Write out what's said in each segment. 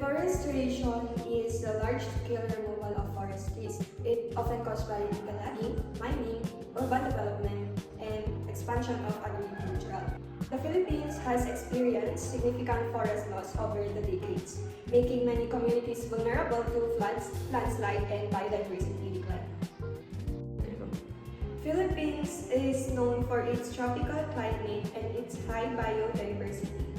Deforestation is the large-scale removal of forest trees. It often caused by illegal logging, mining, urban development, and expansion of agriculture. The Philippines has experienced significant forest loss over the decades, making many communities vulnerable to floods, landslide, and biodiversity decline. Philippines is known for its tropical climate and its high biodiversity.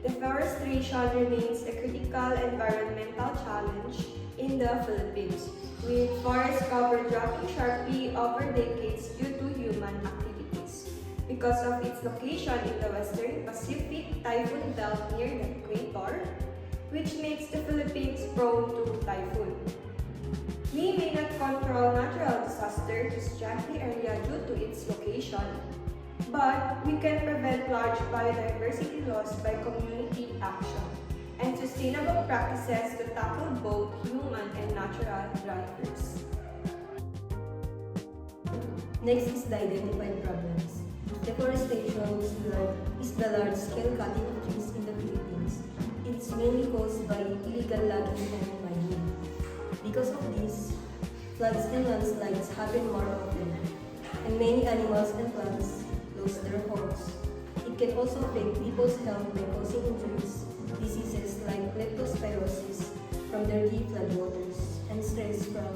Deforestation remains a critical environmental challenge in the Philippines, with forest cover dropping sharply over decades due to human activities. Because of its location in the Western Pacific typhoon belt near the equator, which makes the Philippines prone to typhoon. We may not control natural disaster to strike the area due to its location, but we can prevent large biodiversity loss by community action and sustainable practices to tackle both human and natural drivers. Next is the identified problems. Deforestation is the large-scale cutting of trees in the Philippines. It's mainly caused by illegal logging and mining. Because of this, floods and landslides happen more often, and many animals and plants lose their homes. It can also affect people's health by causing injuries, diseases like leptospirosis from dirty floodwaters, and stress from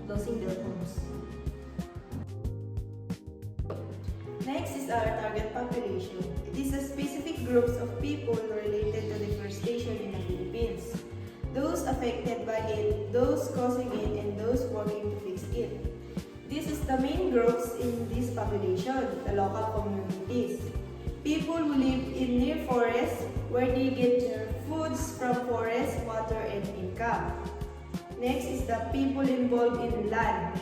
losing their homes. Next is our target population. It is a specific groups of people related to deforestation in the Philippines. Those affected by it, those causing it, and those working to fix it. This is the main groups in this population, the local communities. People who live in near forests where they get their foods from forest, water, and income. Next is the people involved in land.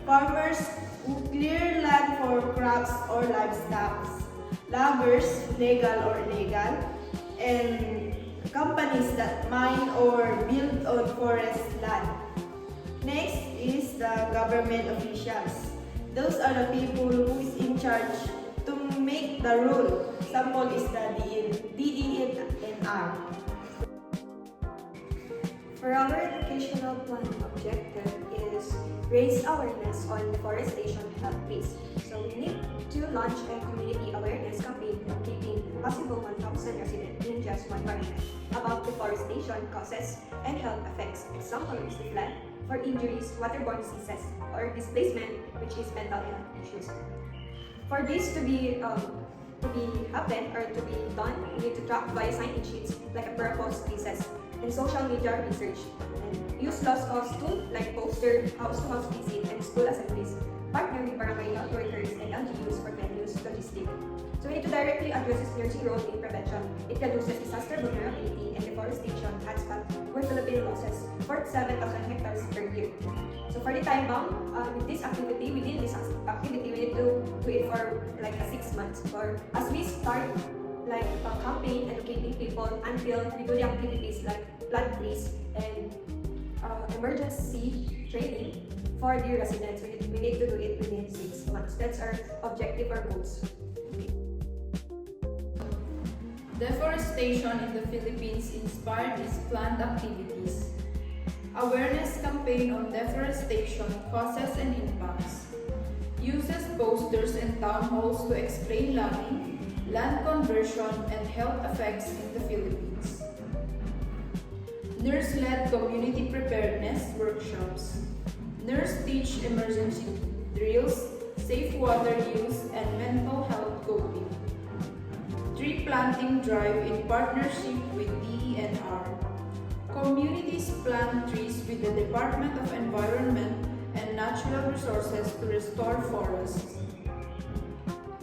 Farmers who clear land for crops or livestock. Loggers, legal or illegal, and companies that mine or build on forest land. Next is the government officials. Those are the people who is in charge to make the rule. Example is the DENR. For our educational plan objective is raise awareness on deforestation health risks. So we need to launch a community awareness campaign educating possible 1,000 residents in just one barangay about deforestation causes and health effects. Example is the flood, for injuries, waterborne diseases, or displacement, which is mental health issues. For this to be happen or to be done, we need to track via signage sheets like a purpose cases and social media research. And use lost cause tool like poster, house-to-house visit, and school assemblies. Partner with barangay health workers and LGUs for venues logistic. So we need to directly address nursing role in prevention. It reduces disaster vulnerability and deforestation hotspot where Philippines losses 47,000 hectares per year. So for the time bound, with this activity, within this activity, we need to do it for like 6 months. Or as we start like a campaign educating people until we do the activities like flood freeze and emergency training for the residents. We need to do it within 6 months. That's our objective or goals. Deforestation in the Philippines inspired these planned activities. Awareness campaign on deforestation causes and impacts. Uses posters and town halls to explain logging, land conversion, and health effects in the Philippines. Nurse-led community preparedness workshops. Nurse teach emergency drills, safe water use, and mental health coping. Tree planting drive in partnership with DENR. Communities plant trees with the Department of Environment and Natural Resources to restore forests.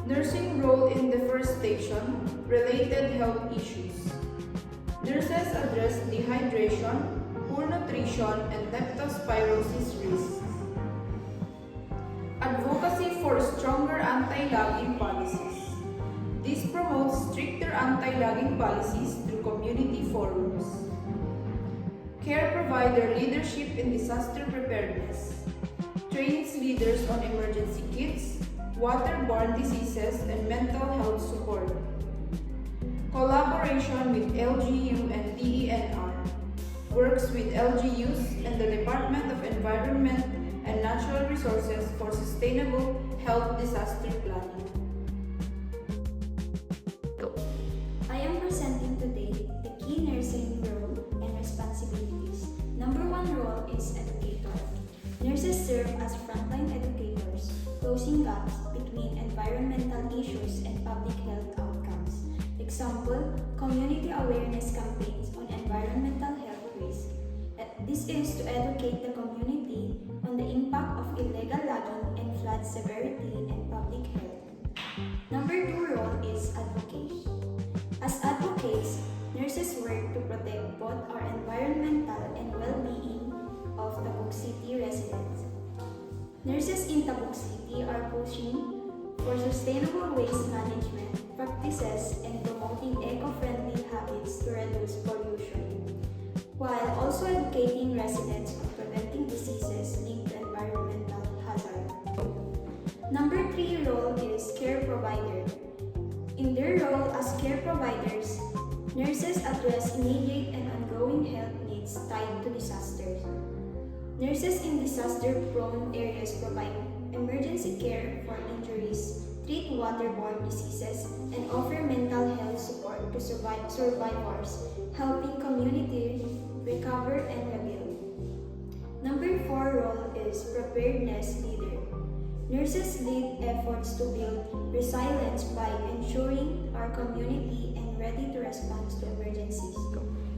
Nursing role in deforestation, related health issues. Nurses address dehydration, poor nutrition, and leptospirosis risks. Advocacy for stronger anti-logging policies. This promotes stricter anti-logging policies through community forums. Care provider leadership in disaster preparedness. Trains leaders on emergency kits, waterborne diseases, and mental health support. Collaboration with LGU and DENR. works with LGUs and the Department of Environment and Natural Resources for sustainable health disaster planning. I am presenting today the key nursing role and responsibilities. Number one role is educator. Nurses serve as frontline educators, closing gaps between environmental issues and public health outcomes. Example, community awareness campaigns on environmental health risks. This is to educate the community on the impact of illegal logging and flood severity and public health. Number two role is advocacy. As advocates, nurses work to protect both our environmental and well-being of Tabuk City residents. Nurses in Tabuk City are pushing for sustainable waste management practices and promoting eco-friendly habits to reduce pollution, while also educating residents on preventing diseases linked to environmental hazard. Number three role is care provider. In their role as care providers, nurses address immediate and ongoing health needs tied to disasters. Nurses in disaster-prone areas provide emergency care for injuries, treat waterborne diseases, and offer mental health support to survivors, helping community recover and rebuild. Number four role is preparedness leader. Nurses lead efforts to build resilience by ensuring our community and ready to respond to emergencies.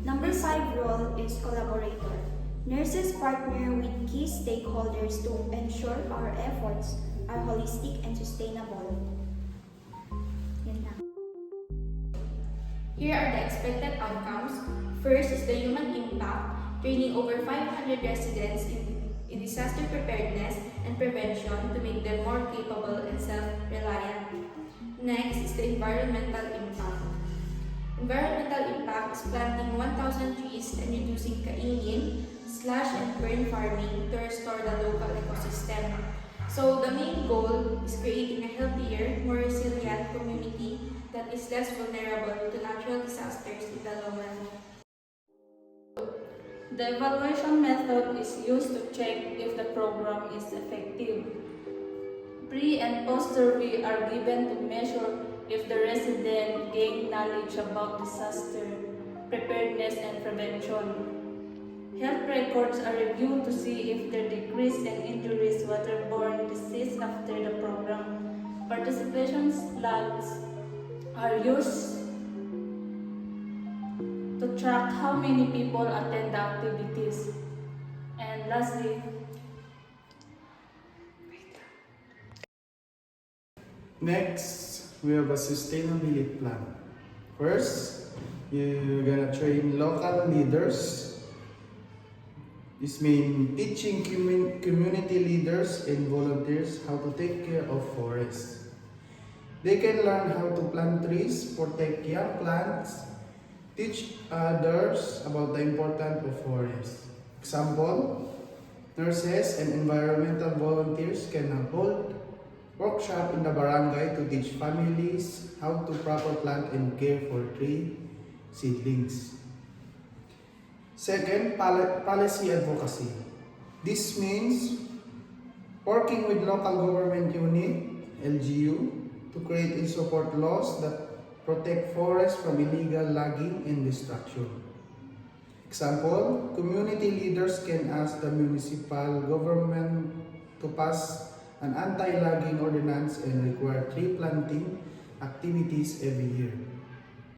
Number five role is collaborator. Nurses partner with key stakeholders to ensure our efforts are holistic and sustainable. Yun lang. Here are the expected outcomes. First is the human impact, training over 500 residents in disaster preparedness and prevention to make them more capable and self-reliant. Next is the environmental impact. Environmental impact is planting 1,000 trees and reducing kainin, slash and burn farming to restore the local ecosystem. So the main goal is creating a healthier, more resilient community that is less vulnerable to natural disasters in the long run. The evaluation method is used to check if the program is effective. Pre- and post-survey are given to measure if the resident gained knowledge about disaster preparedness and prevention. Health records are reviewed to see if there decrease in injuries waterborne disease after the program. Participation logs are used to track how many people attend the activities. And lastly, next, we have a sustainability plan. First, you're gonna train local leaders. This means teaching community leaders and volunteers how to take care of forests. They can learn how to plant trees, protect young plants, teach others about the importance of forests. Example, nurses and environmental volunteers can hold workshop in the barangay to teach families how to properly plant and care for tree seedlings. Second, policy advocacy. This means working with local government unit, LGU, to create and support laws that protect forests from illegal logging and destruction. Example, community leaders can ask the municipal government to pass an anti-logging ordinance and require tree planting activities every year.